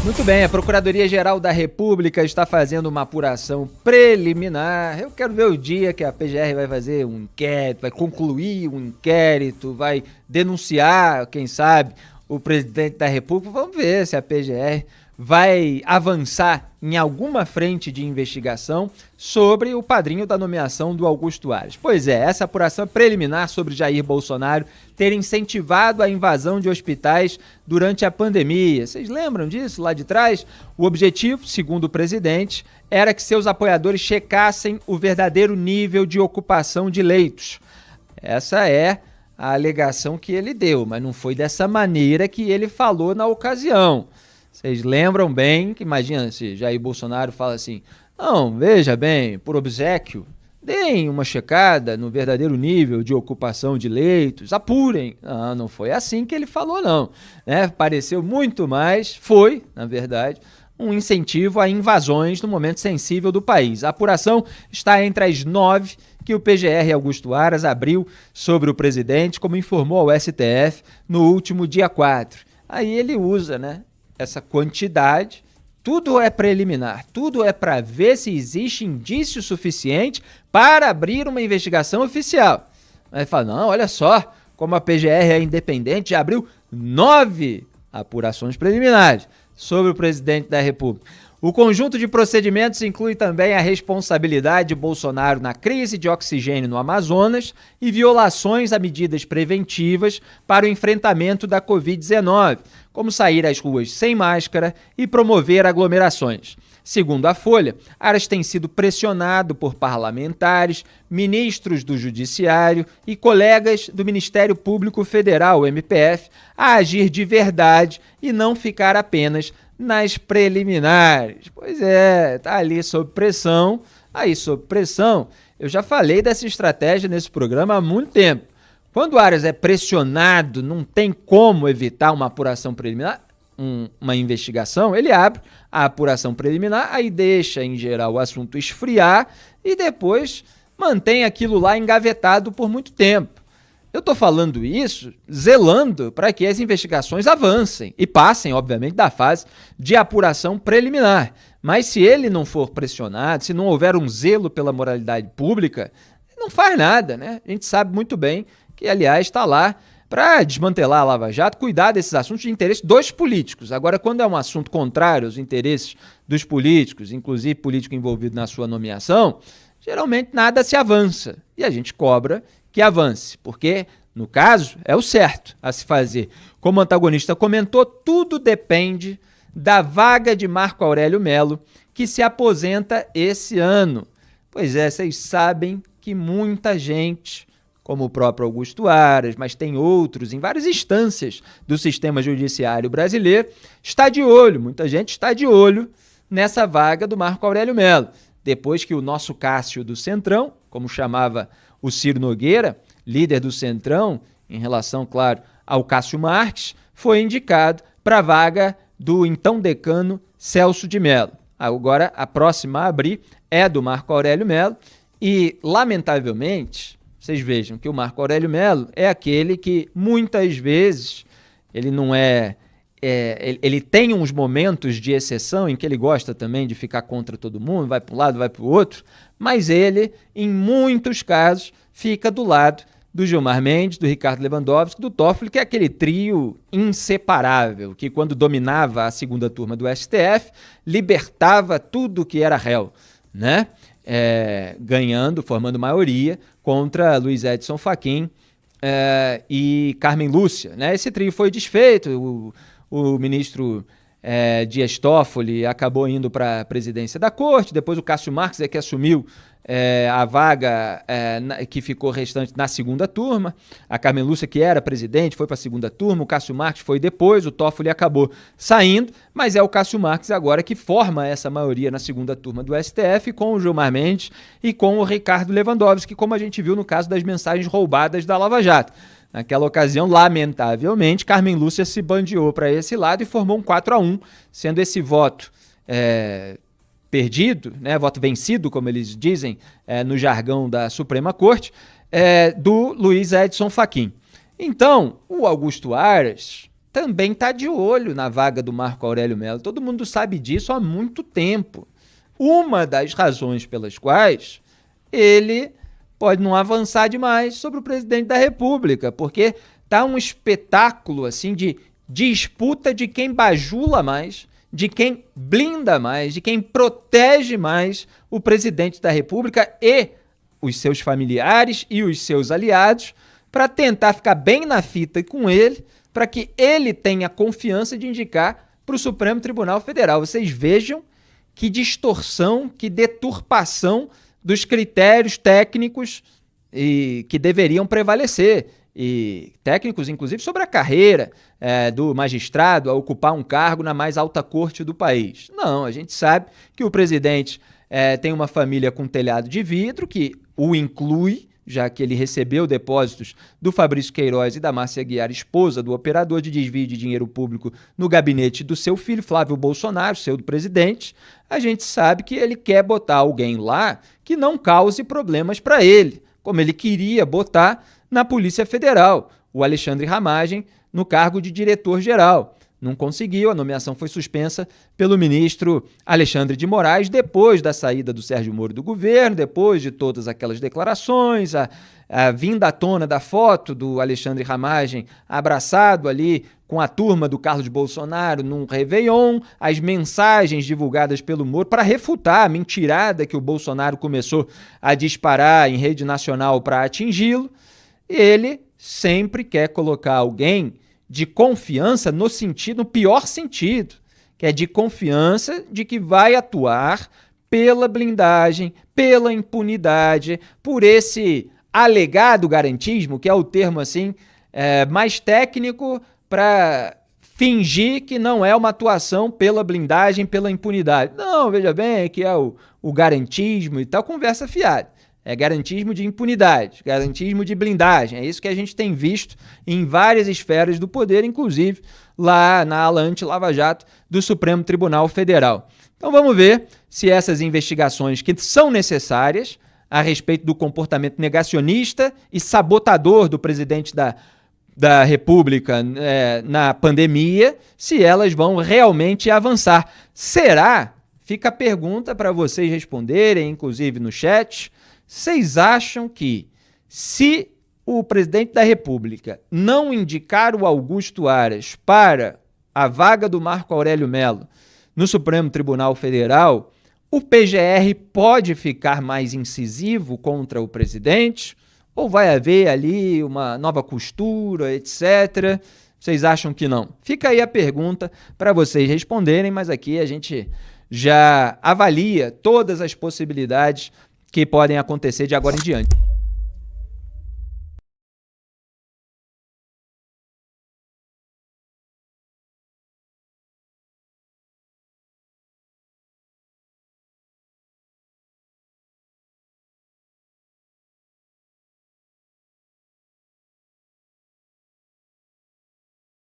Muito bem, a Procuradoria-Geral da República está fazendo uma apuração preliminar. Eu quero ver o dia que a PGR vai fazer um inquérito, vai concluir um inquérito, vai denunciar, quem sabe, o presidente da República. Vamos ver se a PGR vai avançar em alguma frente de investigação sobre o padrinho da nomeação do Augusto Aras. Pois é, essa apuração é preliminar sobre Jair Bolsonaro ter incentivado a invasão de hospitais durante a pandemia. Vocês lembram disso lá de trás? O objetivo, segundo o presidente, era que seus apoiadores checassem o verdadeiro nível de ocupação de leitos. Essa é a alegação que ele deu, mas não foi dessa maneira que ele falou na ocasião. Vocês lembram bem que, imagina se Jair Bolsonaro fala assim, não, veja bem, por obséquio, deem uma checada no verdadeiro nível de ocupação de leitos, apurem. Não foi assim que ele falou, não. Pareceu muito mais, foi, na verdade, um incentivo a invasões no momento sensível do país. A apuração está entre as 9 que o PGR Augusto Aras abriu sobre o presidente, como informou ao STF no último dia 4. Aí ele usa, essa quantidade, tudo é preliminar, tudo é para ver se existe indício suficiente para abrir uma investigação oficial. Aí fala, não, olha só, como a PGR é independente, já abriu 9 apurações preliminares sobre o presidente da República. O conjunto de procedimentos inclui também a responsabilidade de Bolsonaro na crise de oxigênio no Amazonas e violações a medidas preventivas para o enfrentamento da Covid-19, como sair às ruas sem máscara e promover aglomerações. Segundo a Folha, Aras tem sido pressionado por parlamentares, ministros do Judiciário e colegas do Ministério Público Federal, o MPF, a agir de verdade e não ficar apenas nas preliminares. Pois é, tá ali sob pressão. Aí, sob pressão, eu já falei dessa estratégia nesse programa há muito tempo. Quando o Aras é pressionado, não tem como evitar uma apuração preliminar, uma investigação, ele abre a apuração preliminar, aí deixa, em geral, o assunto esfriar e depois mantém aquilo lá engavetado por muito tempo. Eu estou falando isso zelando para que as investigações avancem e passem, obviamente, da fase de apuração preliminar. Mas se ele não for pressionado, se não houver um zelo pela moralidade pública, não faz nada, A gente sabe muito bem que, aliás, está lá para desmantelar a Lava Jato, cuidar desses assuntos de interesse dos políticos. Agora, quando é um assunto contrário aos interesses dos políticos, inclusive político envolvido na sua nomeação, geralmente nada se avança e a gente cobra que avance, porque, no caso, é o certo a se fazer. Como o antagonista comentou, tudo depende da vaga de Marco Aurélio Mello, que se aposenta esse ano. Pois é, vocês sabem que muita gente, como o próprio Augusto Aras, mas tem outros em várias instâncias do sistema judiciário brasileiro, está de olho, muita gente está de olho nessa vaga do Marco Aurélio Mello. Depois que o nosso Cássio do Centrão, como chamava o Ciro Nogueira, líder do Centrão, em relação, claro, ao Cássio Marques, foi indicado para a vaga do então decano Celso de Mello. Agora, a próxima a abrir é do Marco Aurélio Mello e, lamentavelmente, vocês vejam que o Marco Aurélio Mello é aquele que, muitas vezes, ele não ele tem uns momentos de exceção em que ele gosta também de ficar contra todo mundo, vai para um lado, vai para o outro, mas ele, em muitos casos, fica do lado do Gilmar Mendes, do Ricardo Lewandowski, do Toffoli, que é aquele trio inseparável, que quando dominava a segunda turma do STF, libertava tudo que era réu, ganhando, formando maioria contra Luiz Edson Fachin e Carmen Lúcia. Esse trio foi desfeito, o ministro Dias Toffoli acabou indo para a presidência da corte, depois o Cássio Marques é que assumiu a vaga que ficou restante na segunda turma, a Carmen Lúcia, que era presidente, foi para a segunda turma, o Cássio Marques foi depois, o Toffoli acabou saindo, mas é o Cássio Marques agora que forma essa maioria na segunda turma do STF com o Gilmar Mendes e com o Ricardo Lewandowski, como a gente viu no caso das mensagens roubadas da Lava Jato. Naquela ocasião, lamentavelmente, Carmen Lúcia se bandeou para esse lado e formou um 4-1, sendo esse voto perdido, voto vencido, como eles dizem no jargão da Suprema Corte, do Luiz Edson Fachin. Então, o Augusto Aras também está de olho na vaga do Marco Aurélio Mello. Todo mundo sabe disso há muito tempo. Uma das razões pelas quais ele pode não avançar demais sobre o presidente da República, porque tá um espetáculo assim de disputa de quem bajula mais, de quem blinda mais, de quem protege mais o presidente da República e os seus familiares e os seus aliados, para tentar ficar bem na fita com ele, para que ele tenha confiança de indicar para o Supremo Tribunal Federal. Vocês vejam que distorção, que deturpação dos critérios técnicos que deveriam prevalecer, e técnicos, inclusive, sobre a carreira do magistrado a ocupar um cargo na mais alta corte do país. Não, a gente sabe que o presidente tem uma família com telhado de vidro, que o inclui, já que ele recebeu depósitos do Fabrício Queiroz e da Márcia Aguiar, esposa do operador de desvio de dinheiro público, no gabinete do seu filho, Flávio Bolsonaro, seu do presidente. A gente sabe que ele quer botar alguém lá que não cause problemas para ele, como ele queria botar na Polícia Federal, o Alexandre Ramagem, no cargo de diretor-geral. Não conseguiu, a nomeação foi suspensa pelo ministro Alexandre de Moraes, depois da saída do Sérgio Moro do governo, depois de todas aquelas declarações, a vinda à tona da foto do Alexandre Ramagem abraçado ali com a turma do Carlos Bolsonaro num Réveillon, as mensagens divulgadas pelo Moro para refutar a mentirada que o Bolsonaro começou a disparar em rede nacional para atingi-lo. Ele sempre quer colocar alguém de confiança no pior sentido, que é de confiança de que vai atuar pela blindagem, pela impunidade, por esse alegado garantismo, que é o termo assim mais técnico para fingir que não é uma atuação pela blindagem, pela impunidade. Não, veja bem, que é o garantismo e tal, conversa fiada. É garantismo de impunidade, garantismo de blindagem. É isso que a gente tem visto em várias esferas do poder, inclusive lá na ala anti-Lava Jato do Supremo Tribunal Federal. Então vamos ver se essas investigações que são necessárias a respeito do comportamento negacionista e sabotador do presidente da República na pandemia, se elas vão realmente avançar. Será? Fica a pergunta para vocês responderem, inclusive no chat. Vocês acham que, se o presidente da República não indicar o Augusto Aras para a vaga do Marco Aurélio Mello no Supremo Tribunal Federal, o PGR pode ficar mais incisivo contra o presidente? Ou vai haver ali uma nova costura, etc.? Vocês acham que não? Fica aí a pergunta para vocês responderem, mas aqui a gente já avalia todas as possibilidades que podem acontecer de agora em diante.